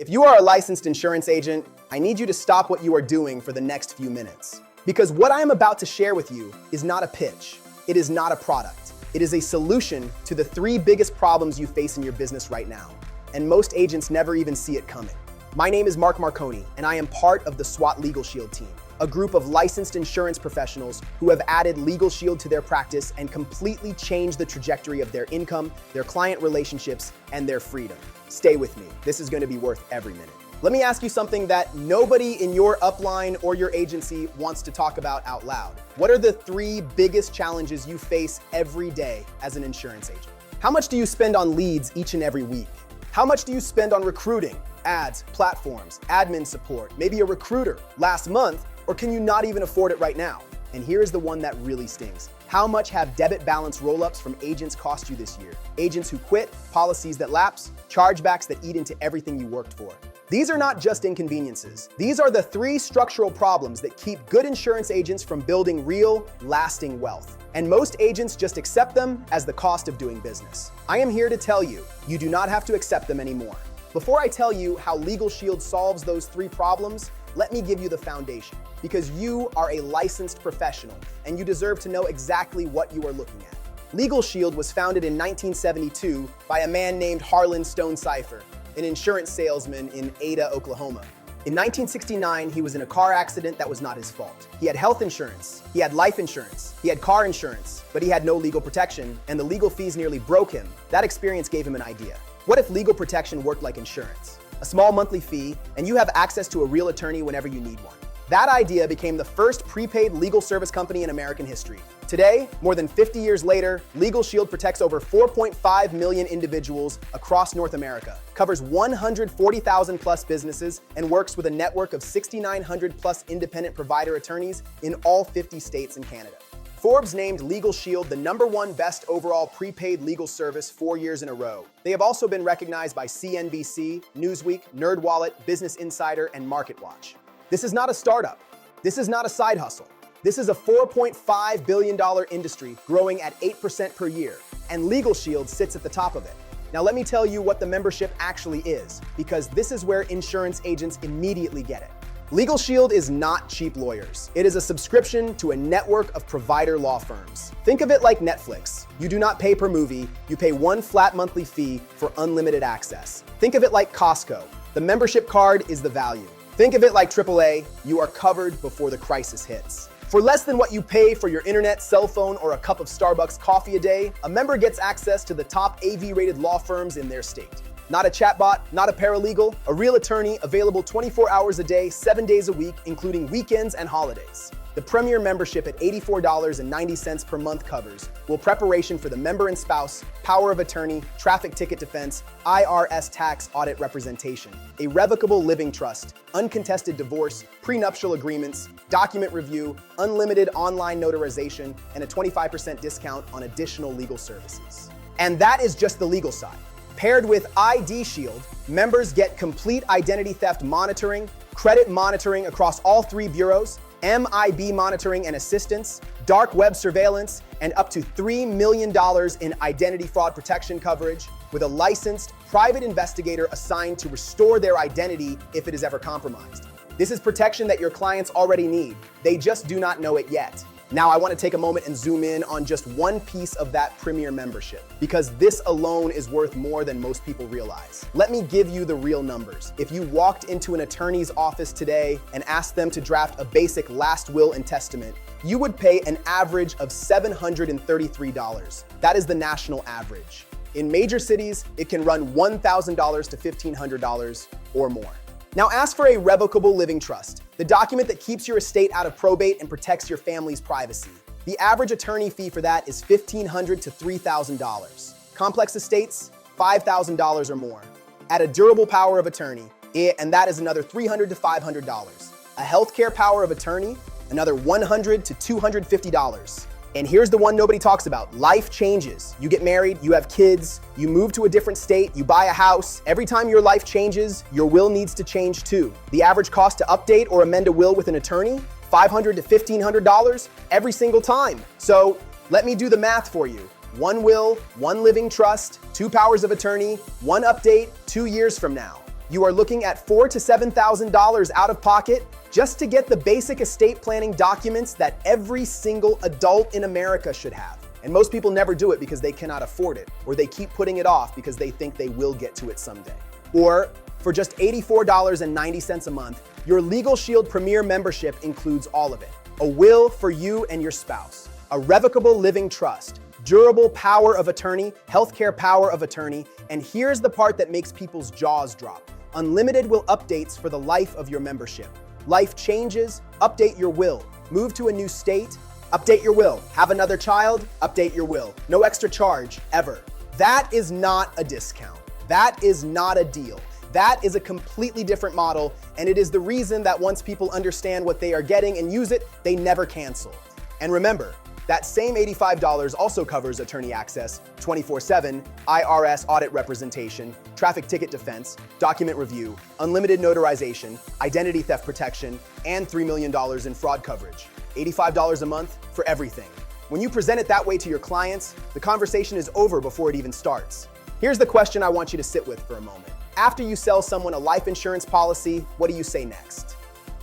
If you are a licensed insurance agent, I need you to stop what you are doing for the next few minutes. Because what I am about to share with you is not a pitch. It is not a product. It is a solution to the 3 biggest problems you face in your business right now. And most agents never even see it coming. My name is Mark Marconi, and I am part of the SWAT LegalShield team, a group of licensed insurance professionals who have added LegalShield to their practice and completely changed the trajectory of their income, their client relationships, and their freedom. Stay with me. This is going to be worth every minute. Let me ask you something that nobody in your upline or your agency wants to talk about out loud. What are the 3 biggest challenges you face every day as an insurance agent? How much do you spend on leads each and every week? How much do you spend on recruiting, ads, platforms, admin support, maybe a recruiter last month, or can you not even afford it right now? And here's the one that really stings. How much have debit balance roll-ups from agents cost you this year? Agents who quit, policies that lapse, chargebacks that eat into everything you worked for. These are not just inconveniences. These are the 3 structural problems that keep good insurance agents from building real, lasting wealth. And most agents just accept them as the cost of doing business. I am here to tell you, you do not have to accept them anymore. Before I tell you how LegalShield solves those 3 problems, let me give you the foundation. Because you are a licensed professional, and you deserve to know exactly what you are looking at. LegalShield was founded in 1972 by a man named Harlan Stone Cipher, an insurance salesman in Ada, Oklahoma. In 1969, he was in a car accident that was not his fault. He had health insurance, he had life insurance, he had car insurance, but he had no legal protection, and the legal fees nearly broke him. That experience gave him an idea. What if legal protection worked like insurance? A small monthly fee, and you have access to a real attorney whenever you need one. That idea became the first prepaid legal service company in American history. Today, more than 50 years later, LegalShield protects over 4.5 million individuals across North America, covers 140,000 plus businesses, and works with a network of 6,900 plus independent provider attorneys in all 50 states and Canada. Forbes named LegalShield the #1 best overall prepaid legal service 4 years in a row. They have also been recognized by CNBC, Newsweek, NerdWallet, Business Insider, and MarketWatch. This is not a startup. This is not a side hustle. This is a $4.5 billion industry growing at 8% per year, and LegalShield sits at the top of it. Now let me tell you what the membership actually is, because this is where insurance agents immediately get it. LegalShield is not cheap lawyers. It is a subscription to a network of provider law firms. Think of it like Netflix. You do not pay per movie, you pay one flat monthly fee for unlimited access. Think of it like Costco. The membership card is the value. Think of it like AAA, you are covered before the crisis hits. For less than what you pay for your internet, cell phone, or a cup of Starbucks coffee a day, a member gets access to the top AV-rated law firms in their state. Not a chatbot, not a paralegal, a real attorney available 24 hours a day, 7 days a week, including weekends and holidays. The premier membership at $84.90 per month covers will preparation for the member and spouse, power of attorney, traffic ticket defense, IRS tax audit representation, a revocable living trust, uncontested divorce, prenuptial agreements, document review, unlimited online notarization, and a 25% discount on additional legal services. And that is just the legal side. Paired with ID Shield, members get complete identity theft monitoring, credit monitoring across all 3 bureaus, MIB monitoring and assistance, dark web surveillance, and up to $3 million in identity fraud protection coverage, with a licensed private investigator assigned to restore their identity if it is ever compromised. This is protection that your clients already need. They just do not know it yet. Now, I want to take a moment and zoom in on just one piece of that premier membership, because this alone is worth more than most people realize. Let me give you the real numbers. If you walked into an attorney's office today and asked them to draft a basic last will and testament, you would pay an average of $733. That is the national average. In major cities, it can run $1,000 to $1,500 or more. Now ask for a revocable living trust, the document that keeps your estate out of probate and protects your family's privacy. The average attorney fee for that is $1,500 to $3,000. Complex estates, $5,000 or more. Add a durable power of attorney, and that is another $300 to $500. A healthcare power of attorney, another $100 to $250. And here's the one nobody talks about. Life changes. You get married, you have kids, you move to a different state, you buy a house. Every time your life changes, your will needs to change too. The average cost to update or amend a will with an attorney, $500 to $1,500 every single time. So let me do the math for you. 1 will, 1 living trust, 2 powers of attorney, 1 update 2 years from now. You are looking at $4,000 to $7,000 out of pocket just to get the basic estate planning documents that every single adult in America should have. And most people never do it because they cannot afford it, or they keep putting it off because they think they will get to it someday. Or for just $84.90 a month, your LegalShield Premier membership includes all of it. A will for you and your spouse, a revocable living trust, durable power of attorney, healthcare power of attorney, and here's the part that makes people's jaws drop. Unlimited will updates for the life of your membership. Life changes, update your will. Move to a new state, update your will. Have another child, update your will. No extra charge, ever. That is not a discount. That is not a deal. That is a completely different model, and it is the reason that once people understand what they are getting and use it, they never cancel. And remember, that same $85 also covers attorney access, 24/7, IRS audit representation, traffic ticket defense, document review, unlimited notarization, identity theft protection, and $3 million in fraud coverage. $85 a month for everything. When you present it that way to your clients, the conversation is over before it even starts. Here's the question I want you to sit with for a moment. After you sell someone a life insurance policy, what do you say next?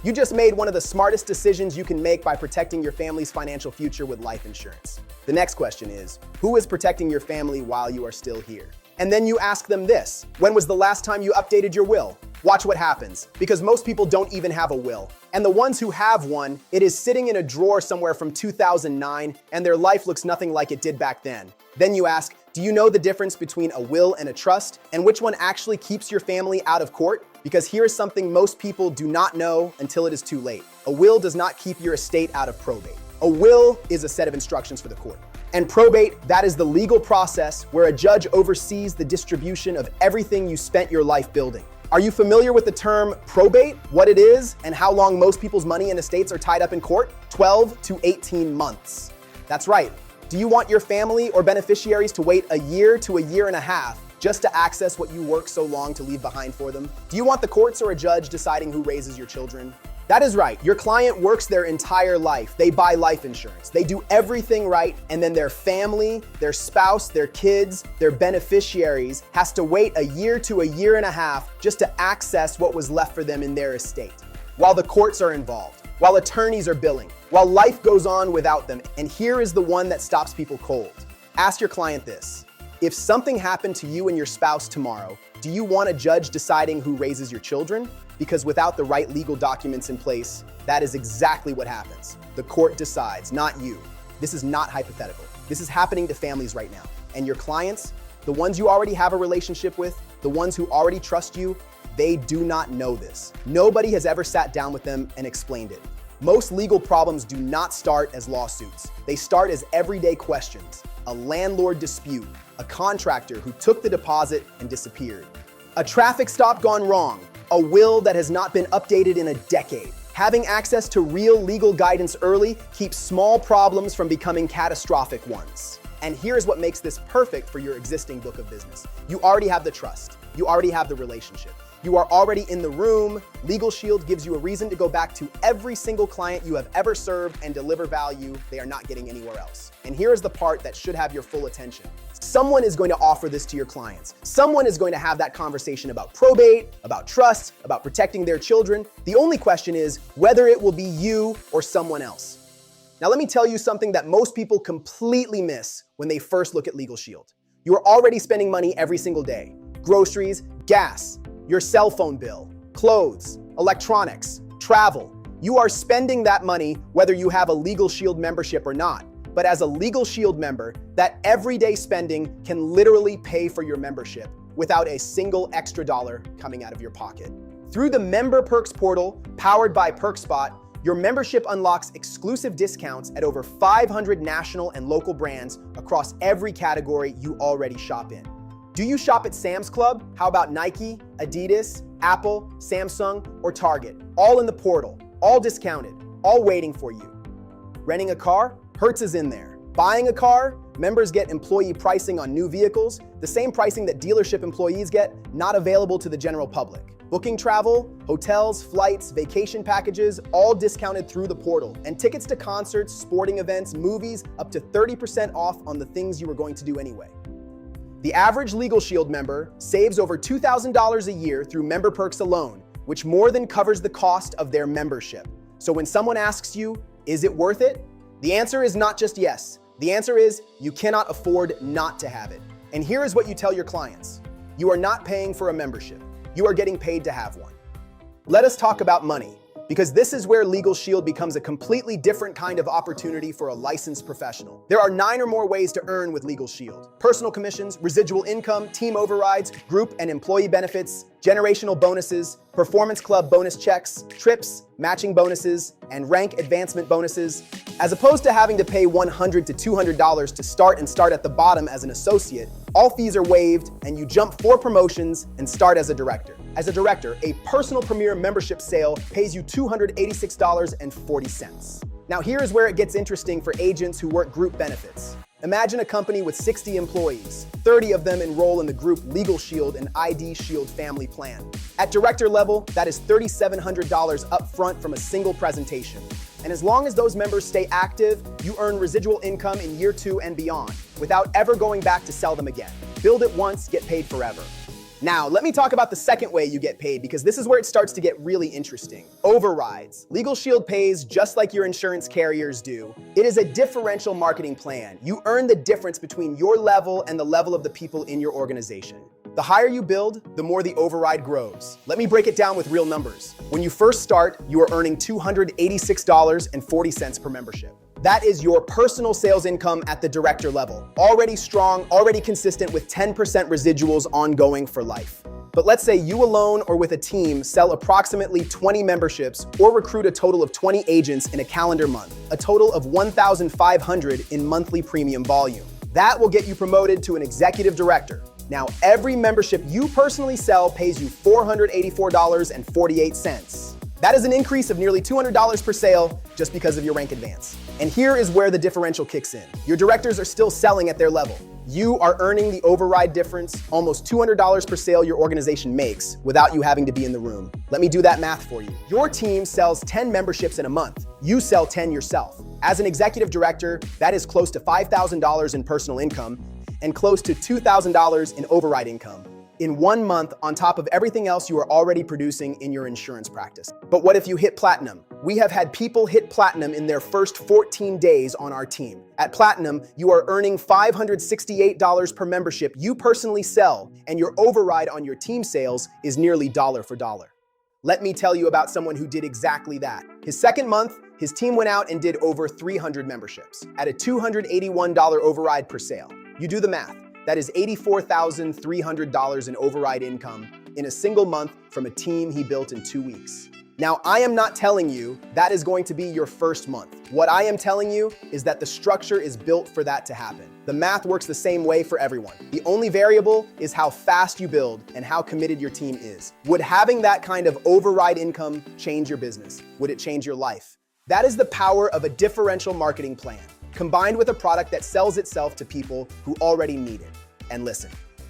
You just made one of the smartest decisions you can make by protecting your family's financial future with life insurance. The next question is, who is protecting your family while you are still here? And then you ask them this, when was the last time you updated your will? Watch what happens, because most people don't even have a will. And the ones who have one, it is sitting in a drawer somewhere from 2009, and their life looks nothing like it did back then. Then you ask, do you know the difference between a will and a trust, and which one actually keeps your family out of court? Because here is something most people do not know until it is too late. A will does not keep your estate out of probate. A will is a set of instructions for the court. And probate, that is the legal process where a judge oversees the distribution of everything you spent your life building. Are you familiar with the term probate, what it is, and how long most people's money and estates are tied up in court? 12 to 18 months. That's right. Do you want your family or beneficiaries to wait a year to a year and a half just to access what you worked so long to leave behind for them? Do you want the courts or a judge deciding who raises your children? That is right. Your client works their entire life. They buy life insurance. They do everything right, and then their family, their spouse, their kids, their beneficiaries has to wait a year to a year and a half just to access what was left for them in their estate. While the courts are involved, while attorneys are billing, while life goes on without them. And here is the one that stops people cold. Ask your client this. If something happened to you and your spouse tomorrow, do you want a judge deciding who raises your children? Because without the right legal documents in place, that is exactly what happens. The court decides, not you. This is not hypothetical. This is happening to families right now. And your clients, the ones you already have a relationship with, the ones who already trust you, they do not know this. Nobody has ever sat down with them and explained it. Most legal problems do not start as lawsuits. They start as everyday questions. A landlord dispute, a contractor who took the deposit and disappeared, a traffic stop gone wrong, a will that has not been updated in a decade. Having access to real legal guidance early keeps small problems from becoming catastrophic ones. And here's what makes this perfect for your existing book of business. You already have the trust. You already have the relationship. You are already in the room. LegalShield gives you a reason to go back to every single client you have ever served and deliver value they are not getting anywhere else. And here is the part that should have your full attention. Someone is going to offer this to your clients. Someone is going to have that conversation about probate, about trust, about protecting their children. The only question is whether it will be you or someone else. Now, let me tell you something that most people completely miss when they first look at LegalShield. You are already spending money every single day. Groceries, gas, your cell phone bill, clothes, electronics, travel. You are spending that money whether you have a LegalShield membership or not. But as a LegalShield member, that everyday spending can literally pay for your membership without a single extra dollar coming out of your pocket. Through the Member Perks portal, powered by PerkSpot, your membership unlocks exclusive discounts at over 500 national and local brands across every category you already shop in. Do you shop at Sam's Club? How about Nike, Adidas, Apple, Samsung, or Target? All in the portal, all discounted, all waiting for you. Renting a car? Hertz is in there. Buying a car? Members get employee pricing on new vehicles, the same pricing that dealership employees get, not available to the general public. Booking travel, hotels, flights, vacation packages, all discounted through the portal. And tickets to concerts, sporting events, movies, up to 30% off on the things you were going to do anyway. The average LegalShield member saves over $2,000 a year through member perks alone, which more than covers the cost of their membership. So when someone asks you, is it worth it? The answer is not just yes. The answer is you cannot afford not to have it. And here is what you tell your clients. You are not paying for a membership. You are getting paid to have one. Let us talk about money, because this is where LegalShield becomes a completely different kind of opportunity for a licensed professional. There are 9 or more ways to earn with LegalShield: personal commissions, residual income, team overrides, group and employee benefits, generational bonuses, performance club bonus checks, trips, matching bonuses, and rank advancement bonuses. As opposed to having to pay $100 to $200 to start at the bottom as an associate, all fees are waived and you jump 4 promotions and start as a director. As a director, a personal premier membership sale pays you $286.40. Now here is where it gets interesting for agents who work group benefits. Imagine a company with 60 employees. 30 of them enroll in the group LegalShield and ID Shield family plan. At director level, that is $3,700 upfront from a single presentation. And as long as those members stay active, you earn residual income in year 2 and beyond, without ever going back to sell them again. Build it once, get paid forever. Now, let me talk about the second way you get paid, because this is where it starts to get really interesting. Overrides. LegalShield pays just like your insurance carriers do. It is a differential marketing plan. You earn the difference between your level and the level of the people in your organization. The higher you build, the more the override grows. Let me break it down with real numbers. When you first start, you are earning $286.40 per membership. That is your personal sales income at the director level. Already strong, already consistent, with 10% residuals ongoing for life. But let's say you alone or with a team sell approximately 20 memberships or recruit a total of 20 agents in a calendar month, a total of 1,500 in monthly premium volume. That will get you promoted to an executive director. Now, every membership you personally sell pays you $484.48. That is an increase of nearly $200 per sale just because of your rank advance. And here is where the differential kicks in. Your directors are still selling at their level. You are earning the override difference, almost $200 per sale your organization makes, without you having to be in the room. Let me do that math for you. Your team sells 10 memberships in a month. You sell 10 yourself. As an executive director, that is close to $5,000 in personal income and close to $2,000 in override income in 1 month, on top of everything else you are already producing in your insurance practice. But what if you hit platinum? We have had people hit platinum in their first 14 days on our team. At platinum, you are earning $568 per membership you personally sell, and your override on your team sales is nearly dollar for dollar. Let me tell you about someone who did exactly that. His second month, his team went out and did over 300 memberships at a $281 override per sale. You do the math. That is $84,300 in override income in a single month from a team he built in 2 weeks. Now, I am not telling you that is going to be your first month. What I am telling you is that the structure is built for that to happen. The math works the same way for everyone. The only variable is how fast you build and how committed your team is. Would having that kind of override income change your business? Would it change your life? That is the power of a differential marketing plan, combined with a product that sells itself to people who already need it. And listen,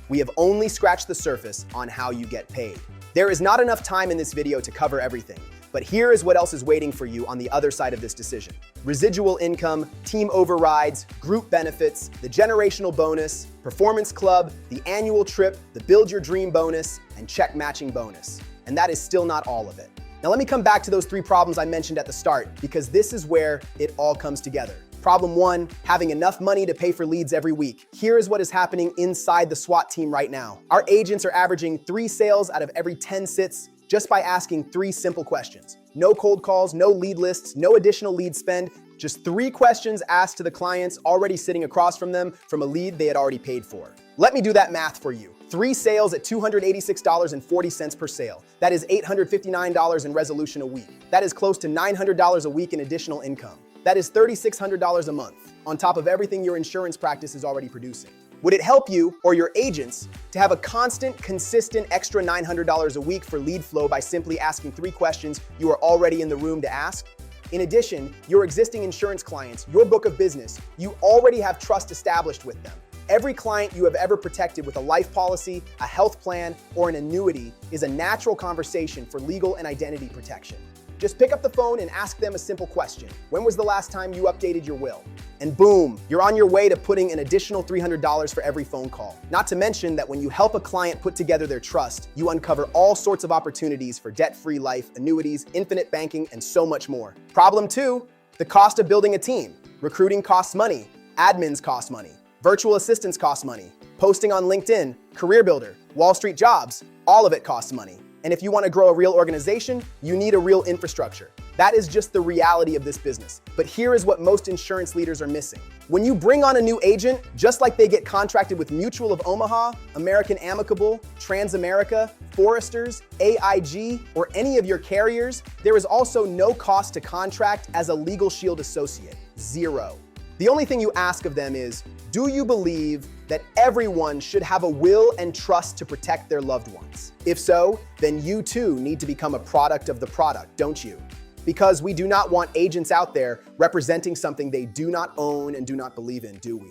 we have only scratched the surface on how you get paid. There is not enough time in this video to cover everything, but here is what else is waiting for you on the other side of this decision. Residual income, team overrides, group benefits, the generational bonus, performance club, the annual trip, the build your dream bonus, and check matching bonus. And that is still not all of it. Now let me come back to those 3 problems I mentioned at the start, because this is where it all comes together. Problem 1, having enough money to pay for leads every week. Here is what is happening inside the SWAT team right now. Our agents are averaging 3 sales out of every 10 sits just by asking 3 simple questions. No cold calls, no lead lists, no additional lead spend, just 3 questions asked to the clients already sitting across from them from a lead they had already paid for. Let me do that math for you. 3 sales at $286.40 per sale. That is $859 in resolution a week. That is close to $900 a week in additional income. That is $3,600 a month, on top of everything your insurance practice is already producing. Would it help you or your agents to have a constant, consistent extra $900 a week for lead flow by simply asking 3 questions you are already in the room to ask? In addition, your existing insurance clients, your book of business, you already have trust established with them. Every client you have ever protected with a life policy, a health plan, or an annuity is a natural conversation for legal and identity protection. Just pick up the phone and ask them a simple question. When was the last time you updated your will? And boom, you're on your way to putting an additional $300 for every phone call. Not to mention that when you help a client put together their trust, you uncover all sorts of opportunities for debt-free life, annuities, infinite banking, and so much more. Problem 2, the cost of building a team. Recruiting costs money, admins cost money, virtual assistants cost money, posting on LinkedIn, Career Builder, Wall Street Jobs, all of it costs money. And if you want to grow a real organization, you need a real infrastructure. That is just the reality of this business. But here is what most insurance leaders are missing. When you bring on a new agent, just like they get contracted with Mutual of Omaha, American Amicable, Transamerica, Foresters, AIG, or any of your carriers, there is also no cost to contract as a LegalShield associate. Zero. The only thing you ask of them is, do you believe that everyone should have a will and trust to protect their loved ones? If so, then you too need to become a product of the product, don't you? Because we do not want agents out there representing something they do not own and do not believe in, do we?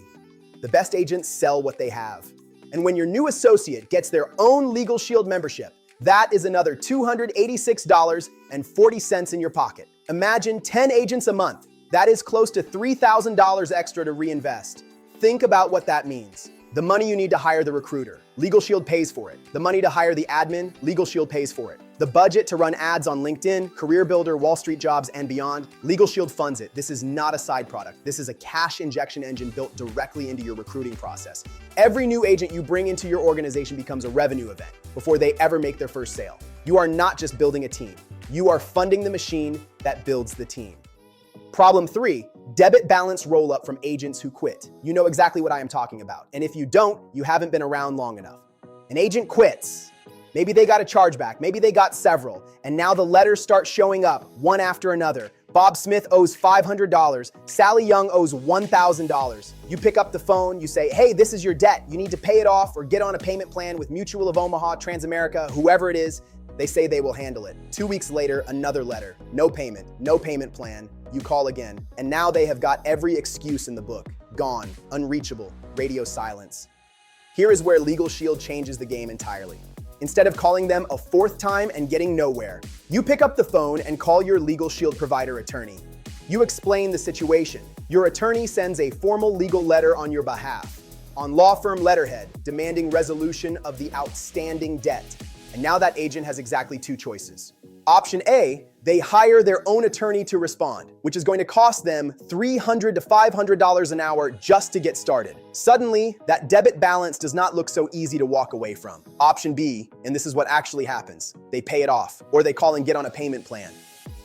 The best agents sell what they have. And when your new associate gets their own LegalShield membership, that is another $286.40 in your pocket. Imagine 10 agents a month. That is close to $3,000 extra to reinvest. Think about what that means. The money you need to hire the recruiter, LegalShield pays for it. The money to hire the admin, LegalShield pays for it. The budget to run ads on LinkedIn, Career Builder, Wall Street Jobs, and beyond, LegalShield funds it. This is not a side product. This is a cash injection engine built directly into your recruiting process. Every new agent you bring into your organization becomes a revenue event before they ever make their first sale. You are not just building a team. You are funding the machine that builds the team. Problem 3, debit balance roll-up from agents who quit. You know exactly what I am talking about. And if you don't, you haven't been around long enough. An agent quits. Maybe they got a chargeback, maybe they got several, and now the letters start showing up one after another. Bob Smith owes $500, Sally Young owes $1,000. You pick up the phone, you say, hey, this is your debt. You need to pay it off or get on a payment plan with Mutual of Omaha, Transamerica, whoever it is. They say they will handle it. 2 weeks later, another letter. No payment plan. You call again. And now they have got every excuse in the book. Gone, unreachable, radio silence. Here is where LegalShield changes the game entirely. Instead of calling them a 4th time and getting nowhere, you pick up the phone and call your LegalShield provider attorney. You explain the situation. Your attorney sends a formal legal letter on your behalf, on law firm letterhead, demanding resolution of the outstanding debt. And now that agent has exactly 2 choices. Option A, they hire their own attorney to respond, which is going to cost them $300 to $500 an hour just to get started. Suddenly, that debit balance does not look so easy to walk away from. Option B, and this is what actually happens, they pay it off, or they call and get on a payment plan.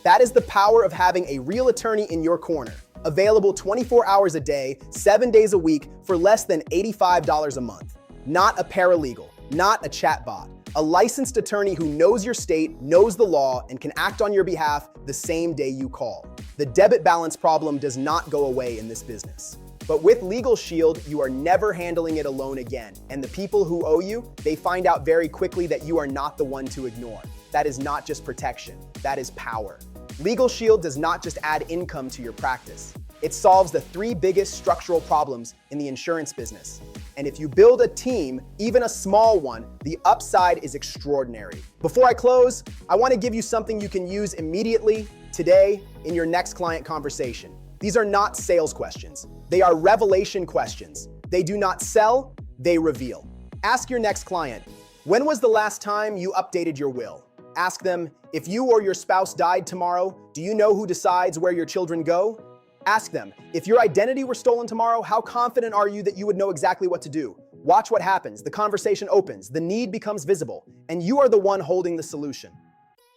That is the power of having a real attorney in your corner, available 24 hours a day, 7 days a week for less than $85 a month. Not a paralegal, not a chatbot. A licensed attorney who knows your state, knows the law, and can act on your behalf the same day you call. The debit balance problem does not go away in this business. But with LegalShield, you are never handling it alone again. And the people who owe you, they find out very quickly that you are not the one to ignore. That is not just protection, that is power. LegalShield does not just add income to your practice. It solves the 3 biggest structural problems in the insurance business. And if you build a team, even a small one, the upside is extraordinary. Before I close, I want to give you something you can use immediately, today, in your next client conversation. These are not sales questions. They are revelation questions. They do not sell, they reveal. Ask your next client, when was the last time you updated your will? Ask them, if you or your spouse died tomorrow, do you know who decides where your children go? Ask them, if your identity were stolen tomorrow, how confident are you that you would know exactly what to do? Watch what happens. The conversation opens, the need becomes visible, and you are the one holding the solution.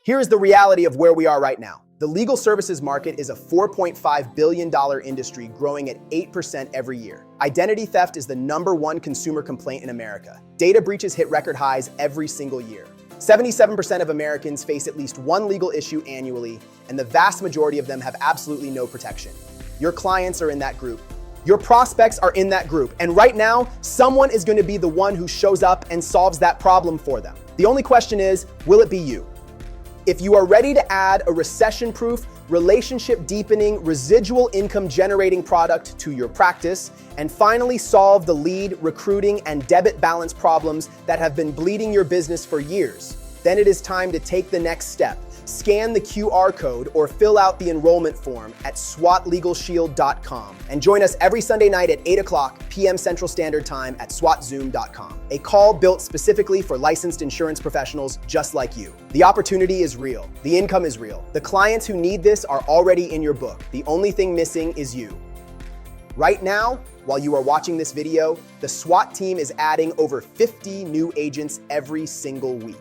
Here is the reality of where we are right now. The legal services market is a $4.5 billion industry growing at 8% every year. Identity theft is the #1 consumer complaint in America. Data breaches hit record highs every single year. 77% of Americans face at least one legal issue annually, and the vast majority of them have absolutely no protection. Your clients are in that group. Your prospects are in that group. And right now, someone is going to be the one who shows up and solves that problem for them. The only question is, will it be you? If you are ready to add a recession-proof, relationship-deepening, residual income-generating product to your practice, and finally solve the lead, recruiting, and debit balance problems that have been bleeding your business for years, Then it is time to take the next step. Scan the QR code or fill out the enrollment form at SWATLegalShield.com and join us every Sunday night at 8 o'clock p.m. Central Standard Time at SWATZoom.com. A call built specifically for licensed insurance professionals just like you. The opportunity is real. The income is real. The clients who need this are already in your book. The only thing missing is you. Right now, while you are watching this video, the SWAT team is adding over 50 new agents every single week.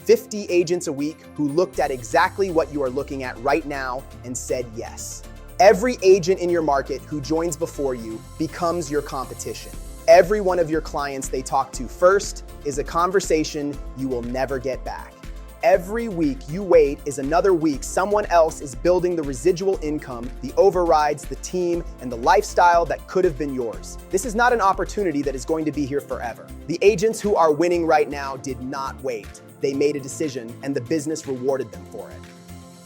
50 agents a week who looked at exactly what you are looking at right now and said yes. Every agent in your market who joins before you becomes your competition. Every one of your clients they talk to first is a conversation you will never get back. Every week you wait is another week someone else is building the residual income, the overrides, the team, and the lifestyle that could have been yours. This is not an opportunity that is going to be here forever. The agents who are winning right now did not wait. They made a decision and the business rewarded them for it.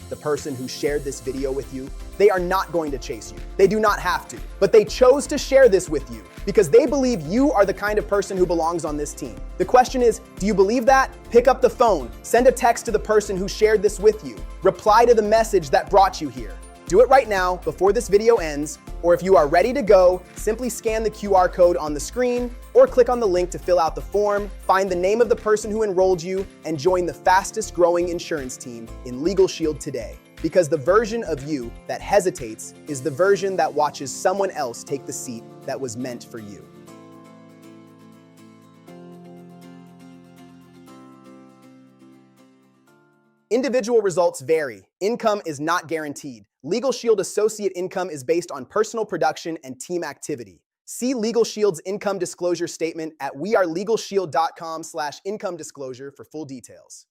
The person who shared this video with you, they are not going to chase you. They do not have to, but they chose to share this with you because they believe you are the kind of person who belongs on this team. The question is, do you believe that? Pick up the phone, send a text to the person who shared this with you, reply to the message that brought you here. Do it right now before this video ends, or if you are ready to go, simply scan the QR code on the screen or click on the link to fill out the form, find the name of the person who enrolled you, and join the fastest growing insurance team in LegalShield today. Because the version of you that hesitates is the version that watches someone else take the seat that was meant for you. Individual results vary. Income is not guaranteed. LegalShield associate income is based on personal production and team activity. See LegalShield's income disclosure statement at wearelegalshield.com/income disclosure for full details.